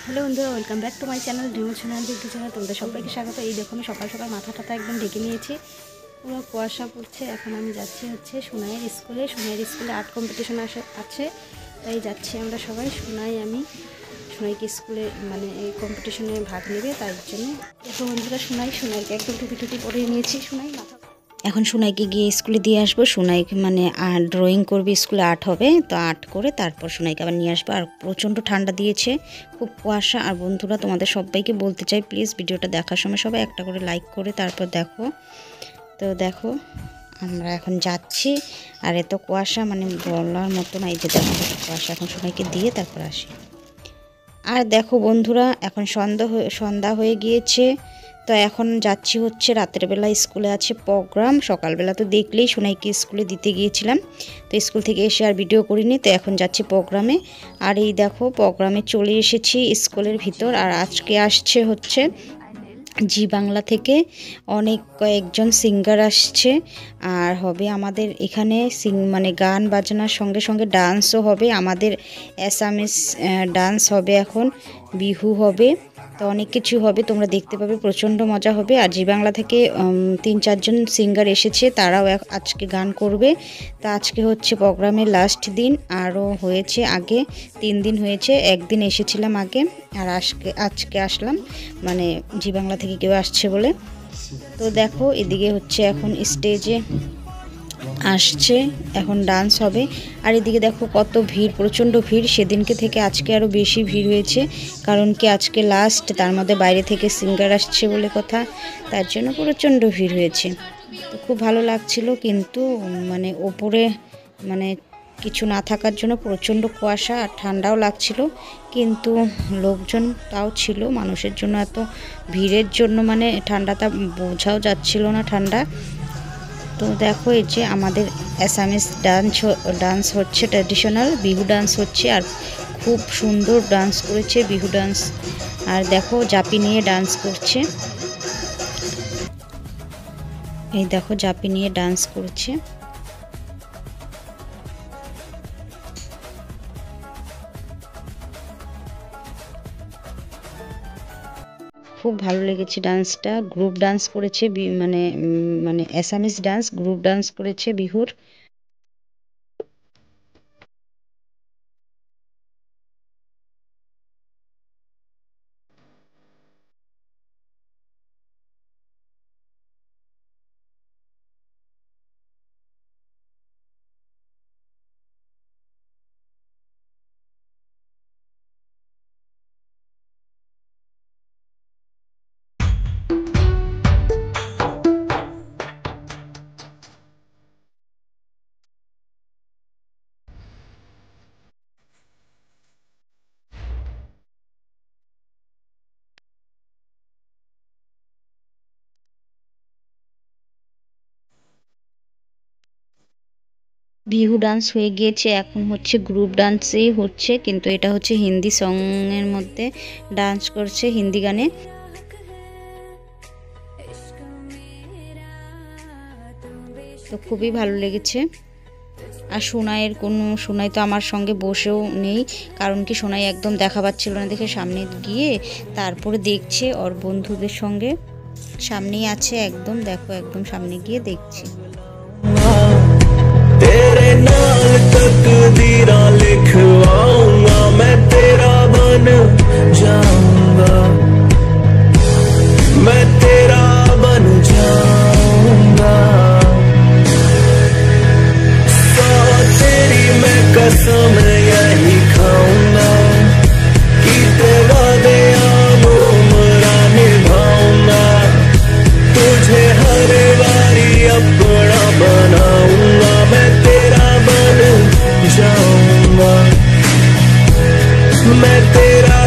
Hello बंधुरा welcome back to my channel dream channel দিদি channel তোমাদের সবাইকে স্বাগত। এই দেখো আমি সকাল সকাল মাথা টাথা একদম ঢেকে নিয়েছি, পুরো কুয়াশা পড়ছে। এখন আমি যাচ্ছি হচ্ছে সোনাইয়ের স্কুলে আর্ট কম্পিটিশন আছে, তাই যাচ্ছি আমরা সবাই। সোনাইকে স্কুলে মানে এই কম্পিটিশনে ভাগ নেবে, তাই জন্য দেখো বন্ধুরা সোনাইকে একদম টুপি পরিয়ে নিয়েছি। এখন সোনাইকে গিয়ে স্কুলে দিয়ে আসবো। সোনাইকে মানে ড্রয়িং করবে, স্কুলে আর্ট হবে, তো আর্ট করে তারপর সোনাইকে আবার নিয়ে আসবো। আর প্রচণ্ড ঠান্ডা দিয়েছে, খুব কুয়াশা। আর বন্ধুরা তোমাদের সবাইকে বলতে চাই, প্লিজ ভিডিওটা দেখার সময় সবাই একটা করে লাইক করে তারপর দেখো। তো দেখো আমরা এখন যাচ্ছি, আর এত কুয়াশা মানে বলার মতো না। এই যে দেখো কুয়াশা, এখন সোনাইকে দিয়ে তারপর আসি। আর দেখো বন্ধুরা এখন সন্ধ্যা হয়ে গিয়েছে, তো এখন যাচ্ছি হচ্ছে রাতের বেলা। স্কুলে আছে প্রোগ্রাম, সকালবেলা তো দেখলেই সোনাইকে স্কুলে দিতে গিয়েছিলাম, তো স্কুল থেকে এসে আর ভিডিও করিনি, তো এখন যাচ্ছি প্রোগ্রামে। আর এই দেখো প্রোগ্রামে চলে এসেছি স্কুলের ভিতর। আর আজকে আসছে হচ্ছে জি বাংলা থেকে অনেক কয়েকজন সিঙ্গার আসছে, আর হবে আমাদের এখানে মানে গান বাজনার সঙ্গে সঙ্গে ডান্সও হবে। আমাদের অ্যাসামিস ডান্স হবে, এখন বিহু হবে, তো অনেক কিছু হবে, তোমরা দেখতে পাবে, প্রচণ্ড মজা হবে। আর জি বাংলা থেকে 3-4 জন সিঙ্গার এসেছে, তারাও আজকে গান করবে। তা আজকে হচ্ছে প্রোগ্রামের লাস্ট দিন, আরও হয়েছে আগে 3 দিন হয়েছে, একদিন এসেছিলাম আগে, আর আজকে আসলাম মানে জি বাংলা থেকে কেউ আসছে বলে। তো দেখো এদিকে হচ্ছে এখন স্টেজে আসছে, এখন ডান্স হবে। আর এদিকে দেখো কত ভিড়, প্রচণ্ড ভিড়। সেদিনকে থেকে আজকে আরও বেশি ভিড় হয়েছে, কারণ কি আজকে লাস্ট, তার মধ্যে বাইরে থেকে সিঙ্গার আসছে বলে কথা, তার জন্য প্রচণ্ড ভিড় হয়েছে। তো খুব ভালো লাগছিল, কিন্তু মানে ওপরে মানে কিছু না থাকার জন্য প্রচণ্ড কুয়াশা আর ঠান্ডাও লাগছিল, কিন্তু লোকজন তাও ছিল। মানুষের জন্য এত ভিড়ের জন্য মানে ঠান্ডাটা বোঝাও যাচ্ছিল না ঠান্ডা। তো দেখো এই যে আমাদের অ্যাসামিস ডান্স হচ্ছে, ট্র্যাডিশনাল বিহু ডান্স হচ্ছে, আর খুব সুন্দর ডান্স করেছে বিহু ডান্স। আর দেখো জাপি নিয়ে ডান্স করছে, এই দেখো জাপি নিয়ে ডান্স করছে। খুব ভালো লেগেছে ডান্সটা, গ্রুপ ডান্স করেছে, মানে অ্যাসামিস ডান্স গ্রুপ ডান্স করেছে বিহুর। বিহু ডান্স হয়ে গিয়েছে, এখন হচ্ছে গ্রুপ ডান্সই হচ্ছে, কিন্তু এটা হচ্ছে হিন্দি সঙের মধ্যে ডান্স করছে, হিন্দি গানে। তো খুবই ভালো লেগেছে। আর সোনাই তো আমার সঙ্গে বসেও নেই, কারণ কি সোনাই একদম দেখা পাচ্ছিল না দেখে সামনে গিয়ে তারপরে দেখছে ওর বন্ধুদের সঙ্গে, সামনেই আছে একদম, দেখো একদম সামনে গিয়ে দেখছি। तेरे नाल तकदीरा लिखवाऊंगा, मैं तेरा बन जाऊंगा, मैं तेरा बन जाऊंगा, सौ तेरी मैं कसम यही खाऊंगा, कि तेरा दया मुमरा निभाऊंगा, तुझे हर बारी अपना बनाऊंगा, मैं तेरा बन जाऊंगा, मैं तेरा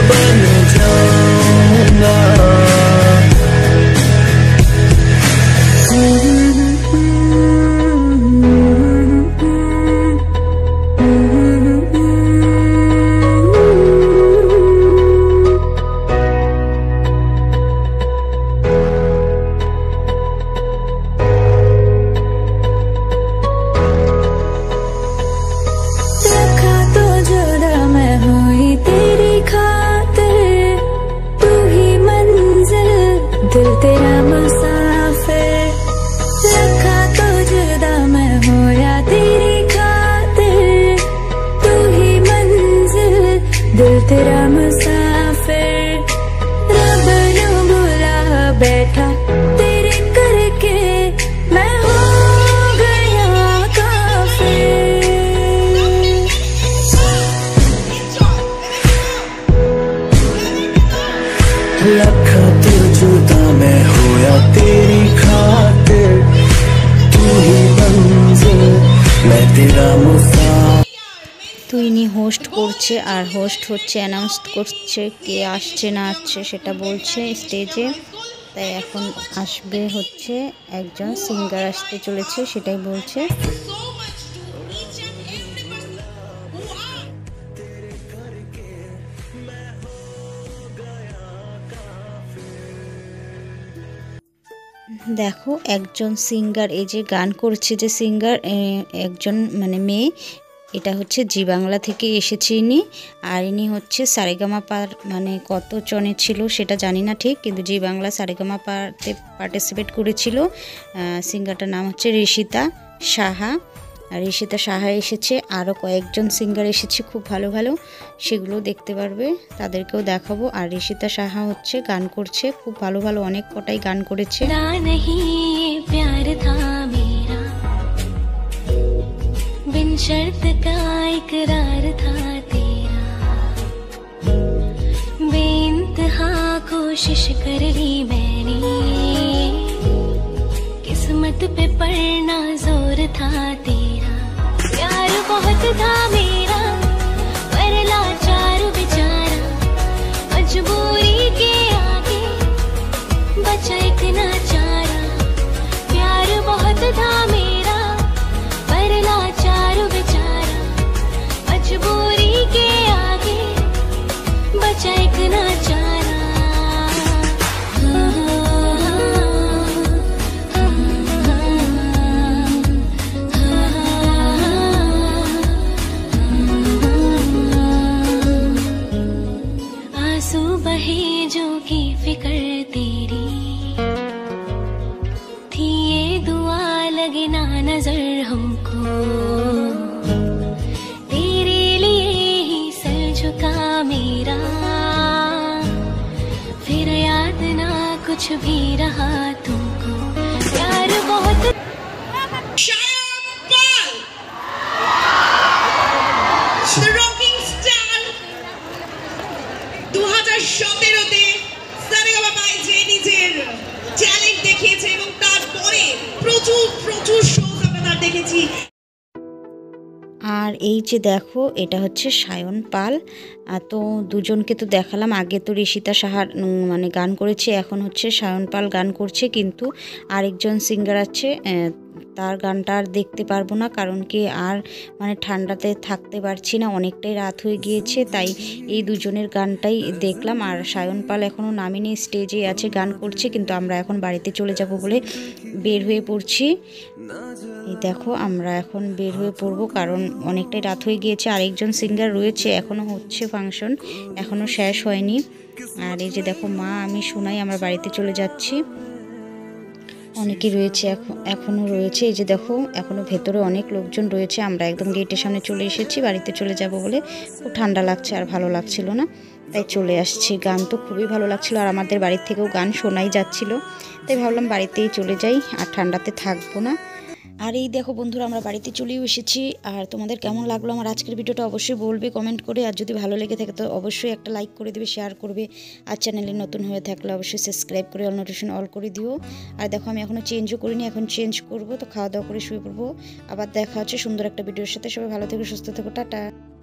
तेरा मुसाफिर लखा तो जुदा मैं हो या तेरी खातिर तू ही मंजिल दिल तेरा मुसाफिर रब नु बुला बैठा तेरे करके मैं हो गया काफिर लखा तो जुदा मैं होया तेरी खातिर तू ही मंजिल मैं तेरा मुसाफिर। তো ইনি হোস্ট করছে আর হোস্ট হচ্ছে অ্যানাউন্স করছে কে আসছে না আসছে সেটা বলছে স্টেজে। তাই এখন আসবে হচ্ছে একজন সিঙ্গার আসতে চলেছে সেটাই বলছে। দেখো একজন সিঙ্গার এই যে গান করছে যে সিঙ্গার একজন মানে মেয়ে, এটা হচ্ছে জি বাংলা থেকে এসেছে ইনি। আর ইনি হচ্ছে সারেগামাপার মানে কত চনে ছিল সেটা জানি না ঠিক, কিন্তু জি বাংলা সারেগামাপাতে পার্টিসিপেট করেছিল। সিঙ্গারটার নাম হচ্ছে ঋষিতা সাহা। আর ঋষিতা সাহা এসেছে, আরও কয়েকজন সিঙ্গার এসেছে খুব ভালো ভালো, সেগুলো দেখতে পারবে, তাদেরকেও দেখাবো। আর ঋষিতা সাহা হচ্ছে গান করছে খুব ভালো ভালো, অনেক কটাই গান করেছে। बिन शर्त का इकरार था तेरा बेइंतहा कोशिश कर ली मैंने किस्मत पे पड़ना जोर था तेरा प्यार बहुत था मेरा पर लाचार बेचारा मजबूरी के आगे बचा एक नाचारा प्यार बहुत था मेरा पर लाचार बेचारा मजबूरी के आगे बचा एक नाचारा। आंसू बहे जो की फिक्र तेरी थी ये दुआ लगे ना नजर हमको तेरे लिए ही सर झुका मेरा फिर याद ना कुछ भी रहा तुमको प्यार बहुत The Rocking Star 2017-তে সারেগামাপায় যে নিজের ট্যালেন্ট দেখিয়েছে এবং তারপরে প্রচুর প্রচুর শোজ আমরা তার দেখেছি। আর এই যে দেখো এটা হচ্ছে সায়ন পাল। তো দুজনকে তো দেখালাম, আগে তো ঋষিতা সাহার মানে গান করেছে, এখন হচ্ছে সায়ন পাল গান করছে। কিন্তু আরেকজন সিঙ্গার আছে, তার গানটা আর দেখতে পারবো না, কারণ কি আর মানে ঠান্ডাতে থাকতে পারছি না, অনেকটাই রাত হয়ে গিয়েছে, তাই এই দুজনের গানটাই দেখলাম। আর সায়ন পাল এখনও নামেনি, স্টেজে আছে গান করছে, কিন্তু আমরা এখন বাড়িতে চলে যাব বলে বের হয়ে পড়ছি। এই দেখো আমরা এখন বের হয়ে পড়বো, কারণ অনেকটাই রাত হয়ে গিয়েছে। আরেকজন সিঙ্গার রয়েছে, এখনও হচ্ছে ফাংশন, এখনও শেষ হয়নি। আর এই যে দেখো মা আমি শোনাই, আমরা বাড়িতে চলে যাচ্ছি। অনেকেই রয়েছে, এখনও রয়েছে, এই যে দেখো এখনও ভেতরে অনেক লোকজন রয়েছে। আমরা একদম গেটের সামনে চলে এসেছি, বাড়িতে চলে যাব বলে। খুব ঠান্ডা লাগছে আর ভালো লাগছিল না, তাই চলে আসছি। গান তো খুবই ভালো লাগছিল, আর আমাদের বাড়ির থেকেও গান শোনাই যাচ্ছিল, তাই ভাবলাম বাড়িতেই চলে যাই, আর ঠান্ডাতে থাকবো না। আর এই দেখো বন্ধুরা আমরা বাড়িতে চলেও এসেছি। আর তোমাদের কেমন লাগলো আমার আজকের ভিডিওটা অবশ্যই বলবে কমেন্ট করে, আর যদি ভালো লেগে থাকে তো অবশ্যই একটা লাইক করে দেবে, শেয়ার করবে, আর চ্যানেলে নতুন হয়ে থাকলে অবশ্যই সাবস্ক্রাইব করে অল নোটিফিকেশন অল করে দিও। আর দেখো আমি এখনও চেঞ্জও করিনি, এখন চেঞ্জ করব, তো খাওয়া দাওয়া করে শুয়ে পড়বো। আবার দেখা হচ্ছে সুন্দর একটা ভিডিওর সাথে। সবাই ভালো থেকো, সুস্থ থেকো, টাটা।